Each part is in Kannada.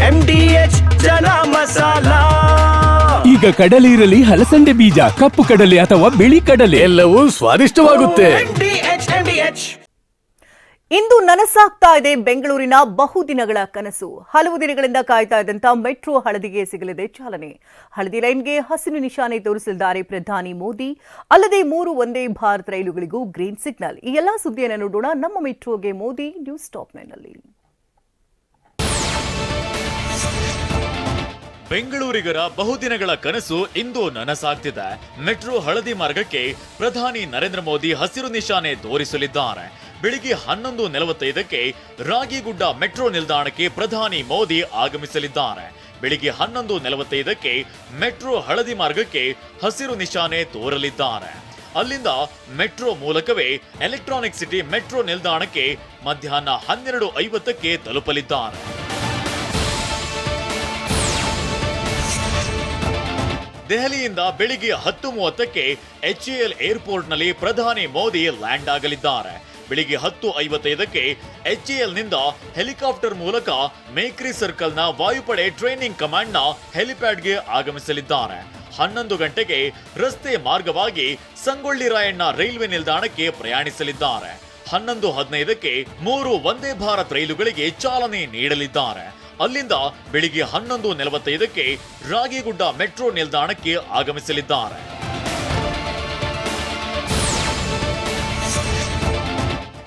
MDH ಚನ ಮಸಾಲ. ಈಗ ಕಡಲೆ ಇರಲಿ, ಹಲಸಂಡೆ ಬೀಜ, ಕಪ್ಪು ಕಡಲೆ ಅಥವಾ ಬಿಳಿ ಕಡಲೆ, ಎಲ್ಲವೂ ಸ್ವಾದಿಷ್ಟವಾಗುತ್ತೆ. ಇಂದು ನನಸಾಗ್ತಾ ಇದೆ ಬೆಂಗಳೂರಿನ ಬಹುದಿನಗಳ ಕನಸು. ಹಲವು ದಿನಗಳಿಂದ ಕಾಯ್ತಾ ಇದ್ದಂತ ಮೆಟ್ರೋ ಹಳದಿಗೆ ಸಿಗಲಿದೆ ಚಾಲನೆ. ಹಳದಿ ಲೈನ್ಗೆ ಹಸಿರು ನಿಶಾನೆ ತೋರಿಸಲಿದ್ದಾರೆ ಪ್ರಧಾನಿ ಮೋದಿ. ಅಲ್ಲದೆ 3 ವಂದೇ ಭಾರತ್ ರೈಲುಗಳಿಗೂ ಗ್ರೀನ್ ಸಿಗ್ನಲ್. ಈ ಎಲ್ಲಾ ಸುದ್ದಿಯನ್ನು ನೋಡೋಣ ನಮ್ಮ ಮೆಟ್ರೋಗೆ ಮೋದಿ ನ್ಯೂಸ್ ಟಾಪ್ 9ನಲ್ಲಿ. ಬೆಂಗಳೂರಿಗರ ಬಹುದಿನಗಳ ಕನಸು ಇಂದು ನನಸಾಗ್ತಿದೆ. ಮೆಟ್ರೋ ಹಳದಿ ಮಾರ್ಗಕ್ಕೆ ಪ್ರಧಾನಿ ನರೇಂದ್ರ ಮೋದಿ ಹಸಿರು ನಿಶಾನೆ ತೋರಿಸಲಿದ್ದಾರೆ. ಬೆಳಿಗ್ಗೆ 11:45ಕ್ಕೆ ರಾಗಿಗುಡ್ಡ ಮೆಟ್ರೋ ನಿಲ್ದಾಣಕ್ಕೆ ಪ್ರಧಾನಿ ಮೋದಿ ಆಗಮಿಸಲಿದ್ದಾರೆ. ಬೆಳಿಗ್ಗೆ 11:45ಕ್ಕೆ ಮೆಟ್ರೋ ಹಳದಿ ಮಾರ್ಗಕ್ಕೆ ಹಸಿರು ನಿಶಾನೆ ತೋರಲಿದ್ದಾರೆ. ಅಲ್ಲಿಂದ ಮೆಟ್ರೋ ಮೂಲಕವೇ ಎಲೆಕ್ಟ್ರಾನಿಕ್ ಸಿಟಿ ಮೆಟ್ರೋ ನಿಲ್ದಾಣಕ್ಕೆ ಮಧ್ಯಾಹ್ನ 12:50ಕ್ಕೆ ತಲುಪಲಿದ್ದಾರೆ. ದೆಹಲಿಯಿಂದ ಬೆಳಿಗ್ಗೆ 10:30ಕ್ಕೆ HAL ಏರ್ಪೋರ್ಟ್ನಲ್ಲಿ ಪ್ರಧಾನಿ ಮೋದಿ ಲ್ಯಾಂಡ್ ಆಗಲಿದ್ದಾರೆ. ಬೆಳಿಗ್ಗೆ 10:55ಕ್ಕೆ HALನಿಂದ ಹೆಲಿಕಾಪ್ಟರ್ ಮೂಲಕ ಮೇಕ್ರಿ ಸರ್ಕಲ್ನ ವಾಯುಪಡೆ ಟ್ರೈನಿಂಗ್ ಕಮಾಂಡ್ನ ಹೆಲಿಪ್ಯಾಡ್ಗೆ ಆಗಮಿಸಲಿದ್ದಾರೆ. 11 ಗಂಟೆಗೆ ರಸ್ತೆ ಮಾರ್ಗವಾಗಿ ಸಂಗೊಳ್ಳಿ ರಾಯಣ್ಣ ರೈಲ್ವೆ ನಿಲ್ದಾಣಕ್ಕೆ ಪ್ರಯಾಣಿಸಲಿದ್ದಾರೆ. 11:15ಕ್ಕೆ 3 ವಂದೇ ಭಾರತ್ ರೈಲುಗಳಿಗೆ ಚಾಲನೆ ನೀಡಲಿದ್ದಾರೆ. ಅಲ್ಲಿಂದ ಬೆಳಿಗ್ಗೆ 11:45ಕ್ಕೆ ರಾಗಿಗುಡ್ಡ ಮೆಟ್ರೋ ನಿಲ್ದಾಣಕ್ಕೆ ಆಗಮಿಸಲಿದ್ದಾರೆ.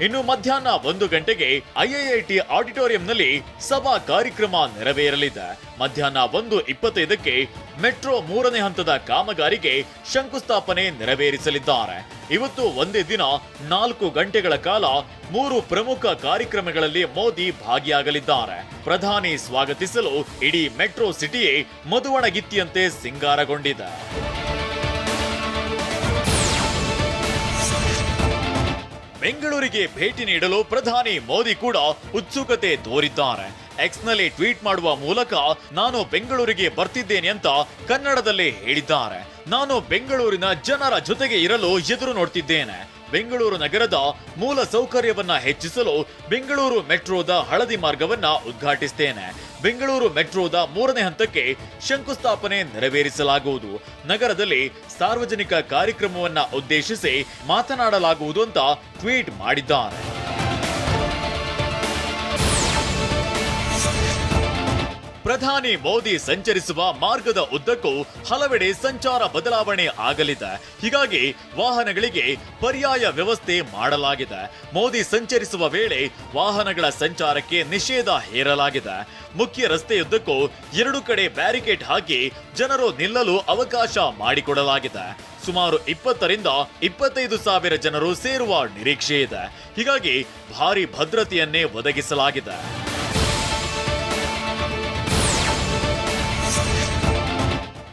ಇನ್ನು ಮಧ್ಯಾಹ್ನ 1 ಗಂಟೆಗೆ IIT ಆಡಿಟೋರಿಯಂನಲ್ಲಿ ಸಭಾ ಕಾರ್ಯಕ್ರಮ ನೆರವೇರಲಿದೆ. ಮಧ್ಯಾಹ್ನ 1:25ಕ್ಕೆ ಮೆಟ್ರೋ 3ನೇ ಹಂತದ ಕಾಮಗಾರಿಗೆ ಶಂಕುಸ್ಥಾಪನೆ ನೆರವೇರಿಸಲಿದ್ದಾರೆ. ಇವತ್ತು ಒಂದೇ ದಿನ 4 ಗಂಟೆಗಳ ಕಾಲ 3 ಪ್ರಮುಖ ಕಾರ್ಯಕ್ರಮಗಳಲ್ಲಿ ಮೋದಿ ಭಾಗಿಯಾಗಲಿದ್ದಾರೆ. ಪ್ರಧಾನಿ ಸ್ವಾಗತಿಸಲು ಇಡೀ ಮೆಟ್ರೋ ಸಿಟಿಯೇ ಮದುವಣಗಿತ್ತಿಯಂತೆ ಸಿಂಗಾರಗೊಂಡಿದೆ. ಬೆಂಗಳೂರಿಗೆ ಭೇಟಿ ನೀಡಲು ಪ್ರಧಾನಿ ಮೋದಿ ಕೂಡ ಉತ್ಸುಕತೆ ತೋರಿದ್ದಾರೆ. ಎಕ್ಸ್ನಲ್ಲಿ ಟ್ವೀಟ್ ಮಾಡುವ ಮೂಲಕ ನಾನು ಬೆಂಗಳೂರಿಗೆ ಬರ್ತಿದ್ದೇನೆ ಅಂತ ಕನ್ನಡದಲ್ಲೇ ಹೇಳಿದ್ದಾರೆ. ನಾನು ಬೆಂಗಳೂರಿನ ಜನರ ಜೊತೆಗೆ ಇರಲು ಎದುರು ನೋಡ್ತಿದ್ದೇನೆ. ಬೆಂಗಳೂರು ನಗರದ ಮೂಲ ಸೌಕರ್ಯವನ್ನ ಹೆಚ್ಚಿಸಲು ಬೆಂಗಳೂರು ಮೆಟ್ರೋದ ಹಳದಿ ಮಾರ್ಗವನ್ನ ಉದ್ಘಾಟಿಸುತ್ತೇನೆ. ಬೆಂಗಳೂರು ಮೆಟ್ರೋದ 3ನೇ ಹಂತಕ್ಕೆ ಶಂಕುಸ್ಥಾಪನೆ ನೆರವೇರಿಸಲಾಗುವುದು. ನಗರದಲ್ಲಿ ಸಾರ್ವಜನಿಕ ಕಾರ್ಯಕ್ರಮವನ್ನ ಉದ್ದೇಶಿಸಿ ಮಾತನಾಡಲಾಗುವುದು ಅಂತ ಟ್ವೀಟ್ ಮಾಡಿದ್ದಾರೆ. ಪ್ರಧಾನಿ ಮೋದಿ ಸಂಚರಿಸುವ ಮಾರ್ಗದ ಉದ್ದಕ್ಕೂ ಹಲವೆಡೆ ಸಂಚಾರ ಬದಲಾವಣೆ ಆಗಲಿದೆ. ಹೀಗಾಗಿ ವಾಹನಗಳಿಗೆ ಪರ್ಯಾಯ ವ್ಯವಸ್ಥೆ ಮಾಡಲಾಗಿದೆ. ಮೋದಿ ಸಂಚರಿಸುವ ವೇಳೆ ವಾಹನಗಳ ಸಂಚಾರಕ್ಕೆ ನಿಷೇಧ ಹೇರಲಾಗಿದೆ. ಮುಖ್ಯ ರಸ್ತೆಯುದ್ದಕ್ಕೂ 2 ಕಡೆ ಬ್ಯಾರಿಕೇಡ್ ಹಾಕಿ ಜನರು ನಿಲ್ಲಲು ಅವಕಾಶ ಮಾಡಿಕೊಡಲಾಗಿದೆ. ಸುಮಾರು 20ರಿಂದ 25 ಸಾವಿರ ಜನರು ಸೇರುವ ನಿರೀಕ್ಷೆ ಇದೆ. ಹೀಗಾಗಿ ಭಾರಿ ಭದ್ರತೆಯನ್ನೇ ಒದಗಿಸಲಾಗಿದೆ.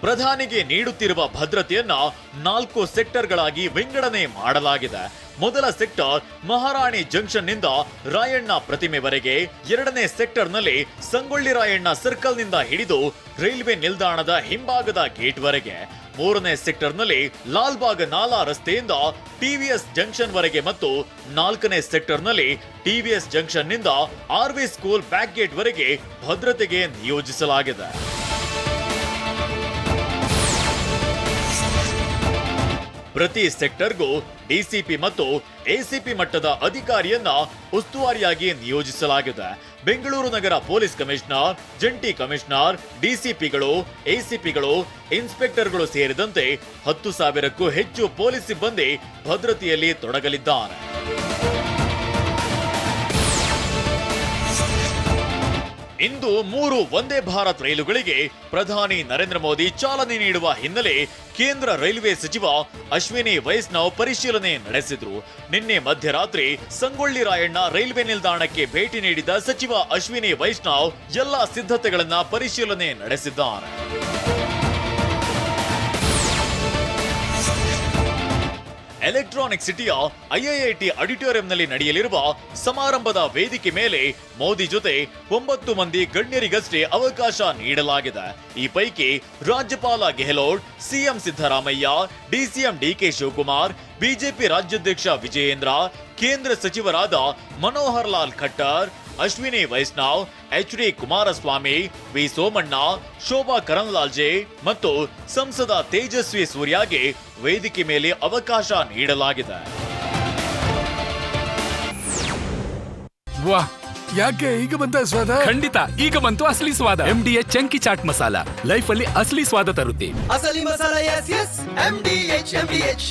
ಪ್ರಧಾನಿಗೆ ನೀಡುತ್ತಿರುವ ಭದ್ರತೆಯನ್ನ 4 ಸೆಕ್ಟರ್ಗಳಾಗಿ ವಿಂಗಡಣೆ ಮಾಡಲಾಗಿದೆ. ಮೊದಲ ಸೆಕ್ಟರ್ ಮಹಾರಾಣಿ ಜಂಕ್ಷನ್ ನಿಂದ ರಾಯಣ್ಣ ಪ್ರತಿಮೆವರೆಗೆ, 2ನೇ ಸೆಕ್ಟರ್ನಲ್ಲಿ ಸಂಗೊಳ್ಳಿ ರಾಯಣ್ಣ ಸರ್ಕಲ್ನಿಂದ ಹಿಡಿದು ರೈಲ್ವೆ ನಿಲ್ದಾಣದ ಹಿಂಭಾಗದ ಗೇಟ್ವರೆಗೆ, 3ನೇ ಸೆಕ್ಟರ್ನಲ್ಲಿ ಲಾಲ್ಬಾಗ್ ನಾಲಾ ರಸ್ತೆಯಿಂದ TVS ಜಂಕ್ಷನ್ ವರೆಗೆ ಮತ್ತು 4ನೇ ಸೆಕ್ಟರ್ನಲ್ಲಿ TVS ಜಂಕ್ಷನ್ ನಿಂದ RV ಸ್ಕೂಲ್ ಬ್ಯಾಕ್ ಗೇಟ್ ವರೆಗೆ ಭದ್ರತೆಗೆ ನಿಯೋಜಿಸಲಾಗಿದೆ. ಪ್ರತಿ ಸೆಕ್ಟರ್ಗೂ ಡಿಸಿಪಿ ಮತ್ತು ಎಸಿಪಿ ಮಟ್ಟದ ಅಧಿಕಾರಿಯನ್ನ ಉಸ್ತುವಾರಿಯಾಗಿ ನಿಯೋಜಿಸಲಾಗಿದೆ. ಬೆಂಗಳೂರು ನಗರ ಪೊಲೀಸ್ ಕಮಿಷನರ್, ಜಂಟಿ ಕಮಿಷನರ್, ಡಿಸಿಪಿಗಳು, ಎಸಿಪಿಗಳು, ಇನ್ಸ್ಪೆಕ್ಟರ್ಗಳು ಸೇರಿದಂತೆ 10,000ಕ್ಕೂ ಹೆಚ್ಚು ಪೊಲೀಸ್ ಸಿಬ್ಬಂದಿ ಭದ್ರತೆಯಲ್ಲಿ ತೊಡಗಲಿದ್ದಾರೆ. ಇಂದು 3 ವಂದೇ ಭಾರತ್ ರೈಲುಗಳಿಗೆ ಪ್ರಧಾನಿ ನರೇಂದ್ರ ಮೋದಿ ಚಾಲನೆ ನೀಡುವ ಹಿನ್ನೆಲೆ ಕೇಂದ್ರ ರೈಲ್ವೆ ಸಚಿವ ಅಶ್ವಿನಿ ವೈಷ್ಣವ್ ಪರಿಶೀಲನೆ ನಡೆಸಿದ್ರು. ನಿನ್ನೆ ಮಧ್ಯರಾತ್ರಿ ಸಂಗೊಳ್ಳಿ ರಾಯಣ್ಣ ರೈಲ್ವೆ ನಿಲ್ದಾಣಕ್ಕೆ ಭೇಟಿ ನೀಡಿದ ಸಚಿವ ಅಶ್ವಿನಿ ವೈಷ್ಣವ್ ಎಲ್ಲಾ ಸಿದ್ಧತೆಗಳನ್ನ ಪರಿಶೀಲನೆ ನಡೆಸಿದ್ದಾರೆ. ಎಲೆಕ್ಟ್ರಾನಿಕ್ ಸಿಟಿಯ IIT ಆಡಿಟೋರಿಯಂನಲ್ಲಿ ನಡೆಯಲಿರುವ ಸಮಾರಂಭದ ವೇದಿಕೆ ಮೇಲೆ ಮೋದಿ ಜೊತೆ 9 ಮಂದಿ ಗಣ್ಯರಿಗಷ್ಟೇ ಅವಕಾಶ ನೀಡಲಾಗಿದೆ. ಈ ಪೈಕಿ ರಾಜ್ಯಪಾಲ Gehlot, CM Siddaramaiah, DCM DK Shivakumar, BJP ರಾಜ್ಯಾಧ್ಯಕ್ಷ ವಿಜಯೇಂದ್ರ, ಕೇಂದ್ರ ಸಚಿವರಾದ ಮನೋಹರ್ ಲಾಲ್ ಖಟ್ಟರ್, ಅಶ್ವಿನಿ ವೈಷ್ಣವ್, HD ಕುಮಾರಸ್ವಾಮಿ, ವಿ ಸೋಮಣ್ಣ, ಶೋಭಾ ಕರಂದ್ಲಾಜೆ ಮತ್ತು ಸಂಸದ ತೇಜಸ್ವಿ ಸೂರ್ಯಗೆ ವೇದಿಕೆ ಮೇಲೆ ಅವಕಾಶ ನೀಡಲಾಗಿದೆ. ವಾಹ್, ಯಾಕೆ ಈಗ ಬಂತ ಸ್ವಾದ? ಖಂಡಿತ ಈಗ ಬಂತು ಅಸಲಿ ಸ್ವಾದ. MDH chunky chaat masala life ಅಲ್ಲಿ ಅಸಲಿ ಸ್ವಾದ ತರುತ್ತೆ. ಅಸಲಿ ಮಸಾಲ, ಎಸ್ ಎಸ್ MDH.